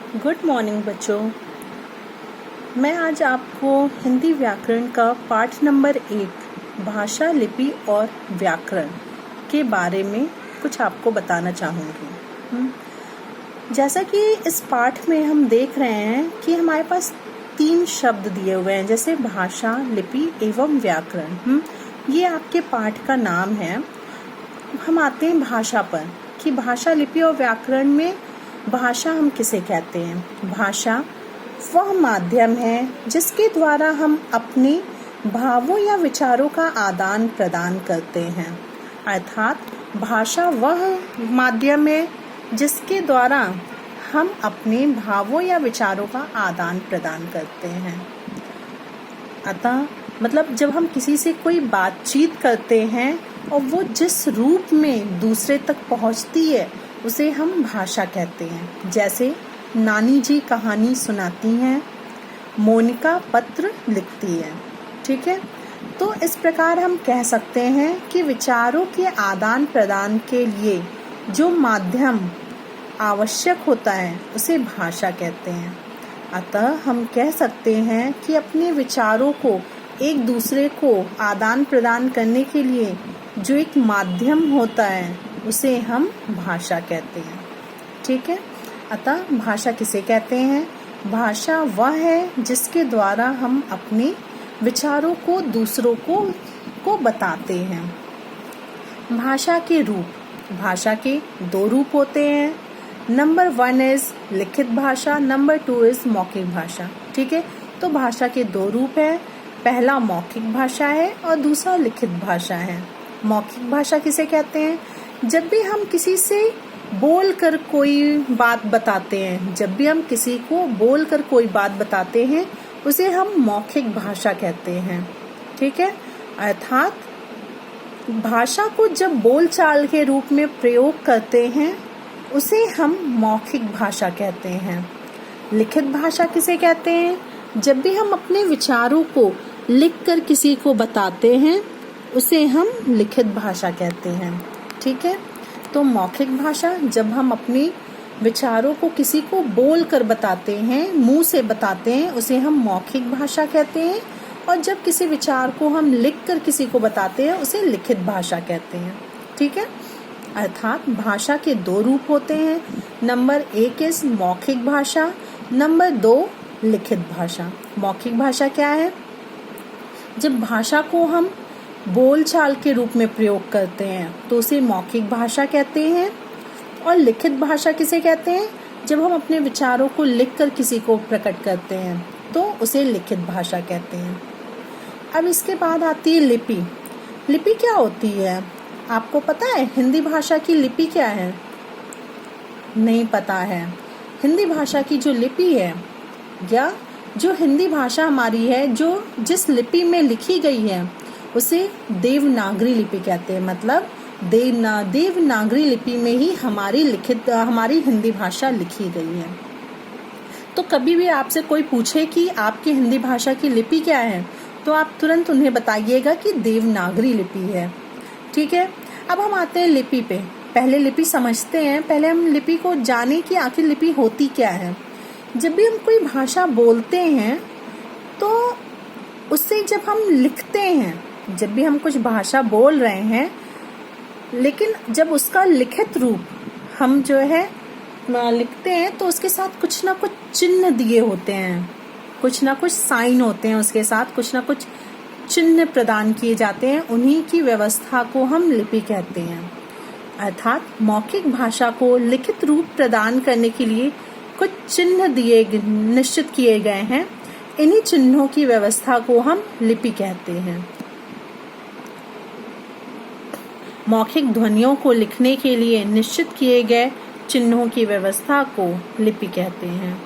Good morning बच्चों। मैं आज आपको हिंदी व्याकरण का पाठ नंबर 1 भाषा, लिपि और व्याकरण के बारे में कुछ आपको बताना चाहूँगी। जैसा कि इस पाठ में हम देख रहे हैं कि हमारे पास 3 शब्द दिए हुए हैं, जैसे भाषा, लिपि एवं व्याकरण। ये आपके पाठ का नाम है। हम आते हैं भाषा पर कि भाषा, लिपि और व्याकरण में भाषा हम किसे कहते हैं। भाषा वह माध्यम है जिसके द्वारा हम अपने भावों या विचारों का आदान प्रदान करते हैं। अर्थात भाषा वह माध्यम है जिसके द्वारा हम अपने भावों या विचारों का आदान प्रदान करते हैं। अतः मतलब जब हम किसी से कोई बातचीत करते हैं और वो जिस रूप में दूसरे तक पहुंचती है उसे हम भाषा कहते हैं। जैसे नानी जी कहानी सुनाती हैं, मोनिका पत्र लिखती है। ठीक है, तो इस प्रकार हम कह सकते हैं कि विचारों के आदान प्रदान के लिए जो माध्यम आवश्यक होता है उसे भाषा कहते हैं। अतः हम कह सकते हैं कि अपने विचारों को एक दूसरे को आदान प्रदान करने के लिए जो एक माध्यम होता है उसे हम भाषा कहते हैं। ठीक है, अतः भाषा किसे कहते हैं? भाषा वह है जिसके द्वारा हम अपने विचारों को दूसरों को बताते हैं। भाषा के रूप, भाषा के 2 रूप होते हैं। नंबर 1 इज लिखित भाषा, नंबर 2 इज मौखिक भाषा। ठीक है, तो भाषा के 2 रूप है। पहला मौखिक भाषा है और दूसरा लिखित भाषा है। मौखिक भाषा किसे कहते हैं? जब भी हम किसी से बोल कर कोई बात बताते हैं, जब भी हम किसी को बोल कर कोई बात बताते हैं उसे हम मौखिक भाषा कहते हैं। ठीक है, अर्थात भाषा को जब बोलचाल के रूप में प्रयोग करते हैं उसे हम मौखिक भाषा कहते हैं। लिखित भाषा किसे कहते हैं? जब भी हम अपने विचारों को लिखकर किसी को बताते हैं उसे हम लिखित भाषा कहते हैं। ठीक है, तो मौखिक भाषा जब हम अपने विचारों को किसी को बोल कर बताते हैं, मुंह से बताते हैं, उसे हम मौखिक भाषा कहते हैं। और जब किसी विचार को हम लिख कर किसी को बताते हैं उसे लिखित भाषा कहते हैं। ठीक है, अर्थात भाषा के 2 रूप होते हैं। नंबर 1 इज मौखिक भाषा, नंबर 2 लिखित भाषा। मौखिक भाषा क्या है? जब भाषा को हम बोलचाल के रूप में प्रयोग करते हैं तो उसे मौखिक भाषा कहते हैं। और लिखित भाषा किसे कहते हैं? जब हम अपने विचारों को लिखकर किसी को प्रकट करते हैं तो उसे लिखित भाषा कहते हैं। अब इसके बाद आती है लिपि। लिपि क्या होती है? आपको पता है हिंदी भाषा की लिपि क्या है? नहीं पता है। हिंदी भाषा की जो लिपि है या जो हिंदी भाषा हमारी है, जो जिस लिपि में लिखी गई है उसे देवनागरी लिपि कहते हैं। मतलब देवनागरी लिपि में ही हमारी हिंदी भाषा लिखी गई है। तो कभी भी आपसे कोई पूछे कि आपकी हिंदी भाषा की लिपि क्या है तो आप तुरंत उन्हें बताइएगा कि देवनागरी लिपि है। ठीक है, अब हम आते हैं लिपि पे। पहले लिपि समझते हैं। पहले हम लिपि को जाने कि आखिर लिपि होती क्या है। जब भी हम कोई भाषा बोलते हैं तो उससे जब हम लिखते हैं, जब भी हम कुछ भाषा बोल रहे हैं लेकिन जब उसका लिखित रूप हम जो है लिखते हैं तो उसके साथ कुछ ना कुछ चिन्ह दिए होते हैं, कुछ ना कुछ साइन होते हैं, उसके साथ कुछ ना कुछ चिन्ह प्रदान किए जाते हैं। उन्हीं की व्यवस्था को हम लिपि कहते हैं। अर्थात मौखिक भाषा को लिखित रूप प्रदान करने के लिए कुछ चिन्ह निश्चित किए गए हैं। इन्हीं चिन्हों की व्यवस्था को हम लिपि कहते हैं। मौखिक ध्वनियों को लिखने के लिए निश्चित किए गए चिन्हों की व्यवस्था को लिपि कहते हैं।